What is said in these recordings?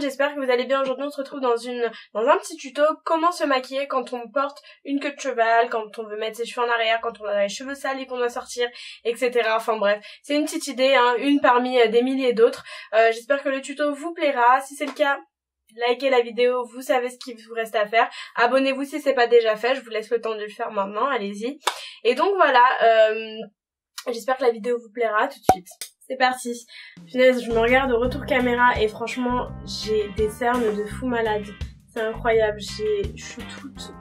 j'espère que vous allez bien. Aujourd'hui on se retrouve dans un petit tuto comment se maquiller quand on porte une queue de cheval, quand on veut mettre ses cheveux en arrière, quand on a les cheveux sales et qu'on doit sortir, etc. Enfin bref, c'est une petite idée, hein, une parmi des milliers d'autres. J'espère que le tuto vous plaira. Si c'est le cas, likez la vidéo, vous savez ce qu'il vous reste à faire. Abonnez-vous si c'est pas déjà fait, je vous laisse le temps de le faire maintenant, allez-y. Et donc voilà, j'espère que la vidéo vous plaira. Tout de suite, c'est parti. Punaise, je me regarde au retour caméra et franchement, j'ai des cernes de fou malade. C'est incroyable, je suis toute...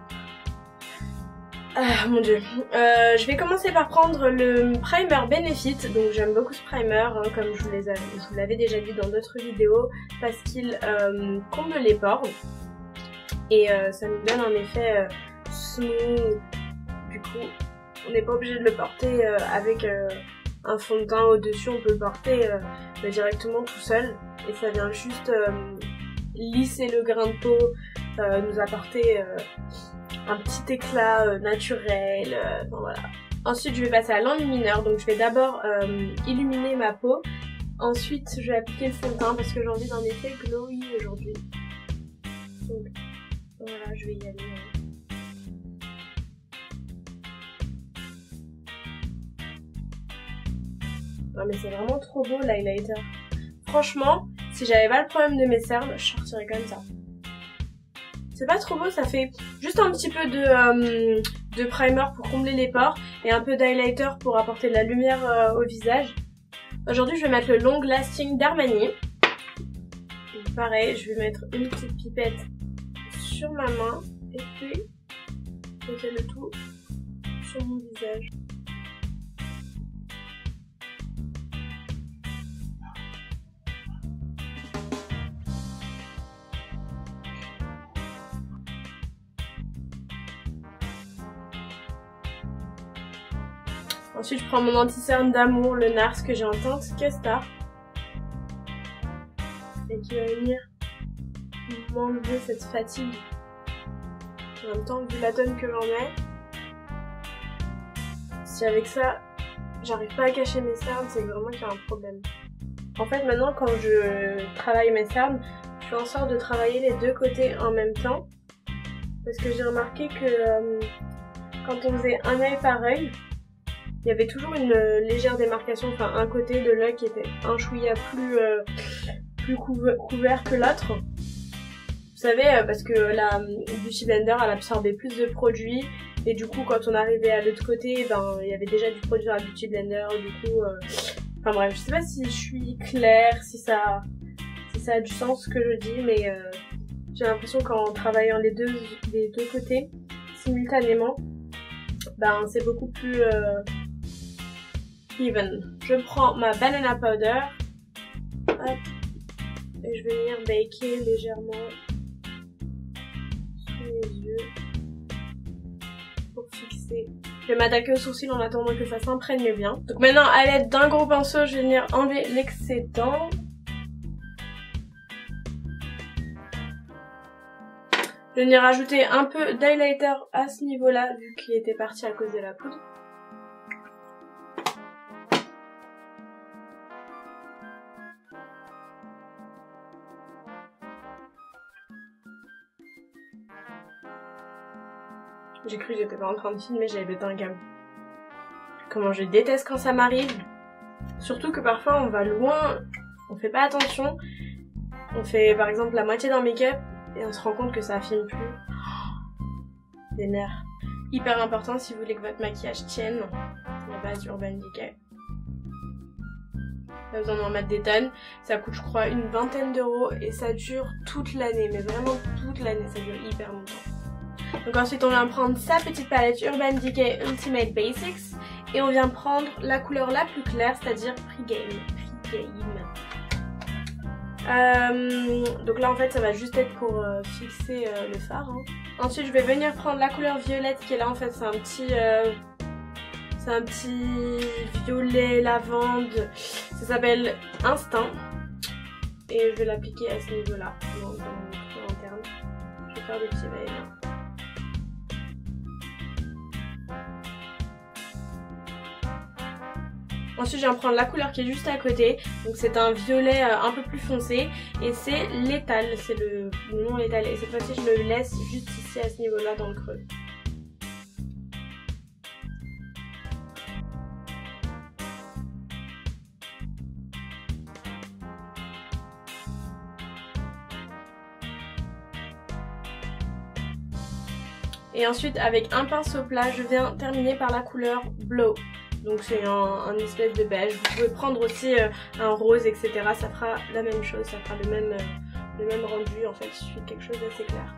Ah mon dieu. Je vais commencer par prendre le primer Benefit. Donc j'aime beaucoup ce primer, hein, comme je vous l'avais déjà dit dans d'autres vidéos, parce qu'il comble les pores et ça nous donne un effet smooth. Du coup, on n'est pas obligé de le porter avec un fond de teint au-dessus, on peut le porter directement tout seul et ça vient juste lisser le grain de peau, nous apporter un petit éclat naturel, enfin, voilà. Ensuite je vais passer à l'enlumineur, donc je vais d'abord illuminer ma peau, ensuite je vais appliquer le fond de teint parce que j'ai envie d'un effet glowy aujourd'hui. Donc voilà, je vais y aller. Non mais c'est vraiment trop beau l'highlighter. Franchement, si j'avais pas le problème de mes cernes, je sortirais comme ça. C'est pas trop beau, ça fait juste un petit peu de primer pour combler les pores et un peu d'highlighter pour apporter de la lumière au visage. Aujourd'hui je vais mettre le Long Lasting d'Armani. Pareil, je vais mettre une petite pipette sur ma main et puis poser le tout sur mon visage. Ensuite, je prends mon anti-cerne d'amour, le NARS, que j'ai en teinte Kestar. Et qui va venir m'enlever cette fatigue. En même temps, vu la tonne que j'en ai, si avec ça, j'arrive pas à cacher mes cernes, c'est vraiment qu'il y a un problème. En fait, maintenant, quand je travaille mes cernes, je fais en sorte de travailler les deux côtés en même temps. Parce que j'ai remarqué que quand on faisait un œil par œil, il y avait toujours une légère démarcation, enfin un côté de l'œil qui était un chouïa plus couvert que l'autre. Vous savez, parce que la Beauty Blender elle absorbait plus de produits et du coup quand on arrivait à l'autre côté, ben il y avait déjà du produit dans la Beauty Blender, du coup... Enfin bref, je sais pas si je suis claire, si ça a du sens ce que je dis, mais j'ai l'impression qu'en travaillant les deux côtés simultanément, ben c'est beaucoup plus... even. Je prends ma banana powder, hop, et je vais venir baker légèrement sous les yeux pour fixer. Je vais m'attaquer aux sourcils en attendant que ça s'imprègne bien. Donc maintenant, à l'aide d'un gros pinceau, je vais venir enlever l'excédent. Je vais venir rajouter un peu d'highlighter à ce niveau-là, vu qu'il était parti à cause de la poudre. J'ai cru que j'étais pas en train de filmer, j'avais pété un câble. Comment je déteste quand ça m'arrive. Surtout que parfois on va loin, on fait pas attention. On fait par exemple la moitié d'un make-up et on se rend compte que ça filme plus. Oh, des nerfs. Hyper important si vous voulez que votre maquillage tienne. La base Urban Decay. Pas besoin d'en mettre des tonnes. Ça coûte je crois une vingtaine d'euros et ça dure toute l'année. Mais vraiment toute l'année, ça dure hyper longtemps. Donc ensuite on vient prendre sa petite palette Urban Decay Ultimate Basics et on vient prendre la couleur la plus claire, c'est-à-dire Pregame. Donc là en fait ça va juste être pour fixer le fard. Hein. Ensuite je vais venir prendre la couleur violette qui est là en fait, c'est un petit violet lavande, ça s'appelle Instinct et je vais l'appliquer à ce niveau là, dans mon creux interne. Je vais faire des petits va-et-vient. Ensuite je viens prendre la couleur qui est juste à côté, donc c'est un violet un peu plus foncé et c'est l'étal, c'est le nom l'étal et cette fois-ci je le laisse juste ici à ce niveau-là dans le creux. Et ensuite avec un pinceau plat je viens terminer par la couleur Blow. Donc c'est un espèce de beige. Vous pouvez prendre aussi un rose, etc. Ça fera la même chose, ça fera le même rendu. En fait, il suffit de quelque chose d'assez clair.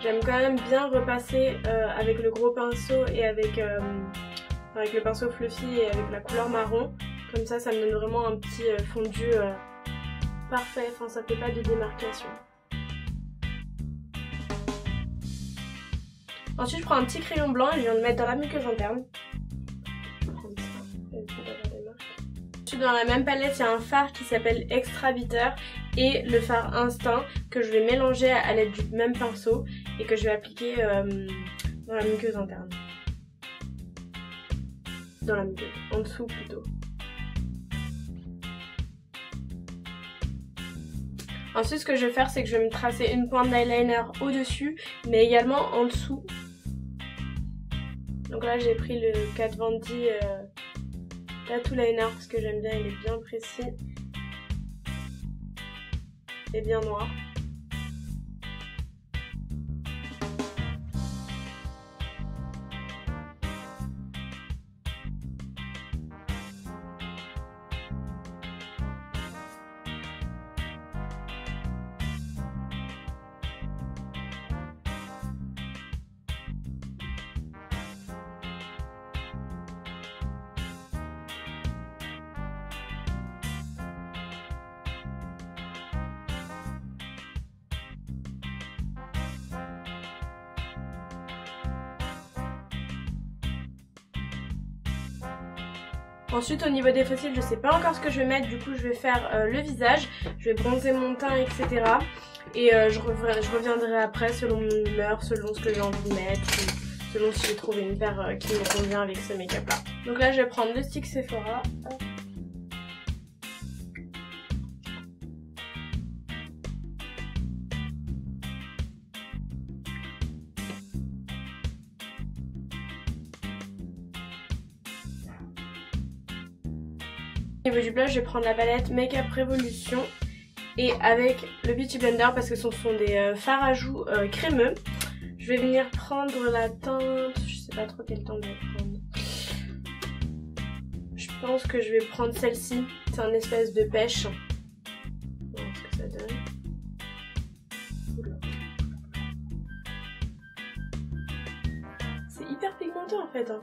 J'aime quand même bien repasser avec le gros pinceau et avec le pinceau fluffy et avec la couleur marron. Comme ça, ça me donne vraiment un petit fondu parfait. Enfin, ça fait pas de démarcation. Ensuite je prends un petit crayon blanc et je viens de mettre dans la muqueuse interne. Je vais prendre ça. Ensuite dans la même palette il y a un fard qui s'appelle Extra Bitter et le fard Instinct que je vais mélanger à l'aide du même pinceau et que je vais appliquer dans la muqueuse interne. Dans la muqueuse, en dessous plutôt. Ensuite ce que je vais faire c'est que je vais me tracer une pointe d'eyeliner au-dessus mais également en dessous. Donc là j'ai pris le Kat Von D Tattoo Liner parce que j'aime bien, il est bien précis et bien noir. Ensuite au niveau des faux cils je sais pas encore ce que je vais mettre, du coup je vais faire le visage, je vais bronzer mon teint etc. Et je reviendrai après selon mon humeur, selon ce que j'ai envie de mettre, ou selon si j'ai trouvé une paire qui me convient avec ce make up là. Donc là je vais prendre le stick Sephora. Hop. Au niveau du blush, je vais prendre la palette Make Up Revolution et avec le Beauty Blender parce que ce sont des fards à joues crémeux. Je vais venir prendre la teinte, je sais pas trop quelle teinte je vais prendre. Je pense que je vais prendre celle-ci, c'est un espèce de pêche. On va voir ce que ça donne. C'est hyper pigmenté en fait. Hein.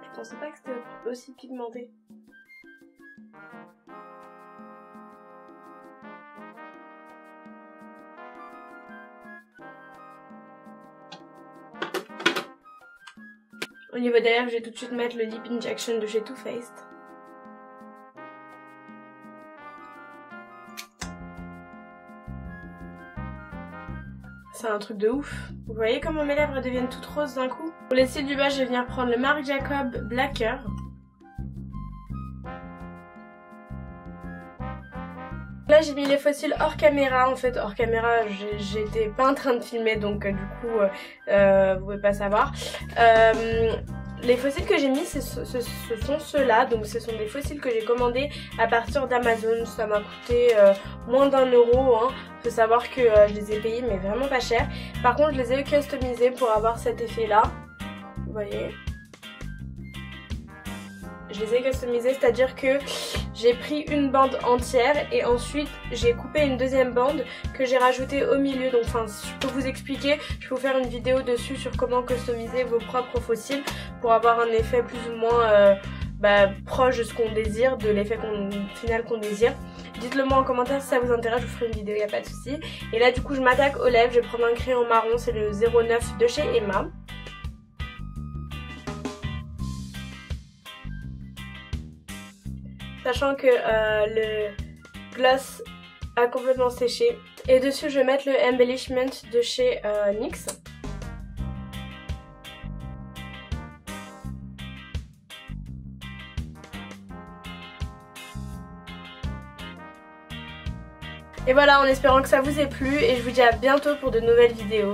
Je pensais pas que c'était aussi pigmenté. Au niveau des lèvres, je vais tout de suite mettre le Lip Injection de chez Too Faced. C'est un truc de ouf. Vous voyez comment mes lèvres deviennent toutes roses d'un coup? Pour les cils du bas, je vais venir prendre le Marc Jacob Blacker. Là j'ai mis les faux cils hors caméra, en fait hors caméra j'étais pas en train de filmer donc du coup vous pouvez pas savoir. Les faux cils que j'ai mis ce sont ceux-là, donc ce sont des faux cils que j'ai commandés à partir d'Amazon, ça m'a coûté moins d'1 euro, hein. Faut savoir que je les ai payés mais vraiment pas cher. Par contre je les ai customisés pour avoir cet effet là, vous voyez. Je les ai customisés, c'est-à-dire que j'ai pris une bande entière et ensuite j'ai coupé une deuxième bande que j'ai rajoutée au milieu. Donc enfin, je peux vous expliquer, je peux vous faire une vidéo dessus sur comment customiser vos propres faux cils pour avoir un effet plus ou moins proche de ce qu'on désire, de l'effet final qu'on désire. Dites-le moi en commentaire si ça vous intéresse, je vous ferai une vidéo, y a pas de souci. Et là du coup je m'attaque aux lèvres, je vais prendre un crayon marron, c'est le 09 de chez Emma. Sachant que le gloss a complètement séché. Et dessus je vais mettre le Embellishment de chez NYX. Et voilà, en espérant que ça vous ait plu et je vous dis à bientôt pour de nouvelles vidéos.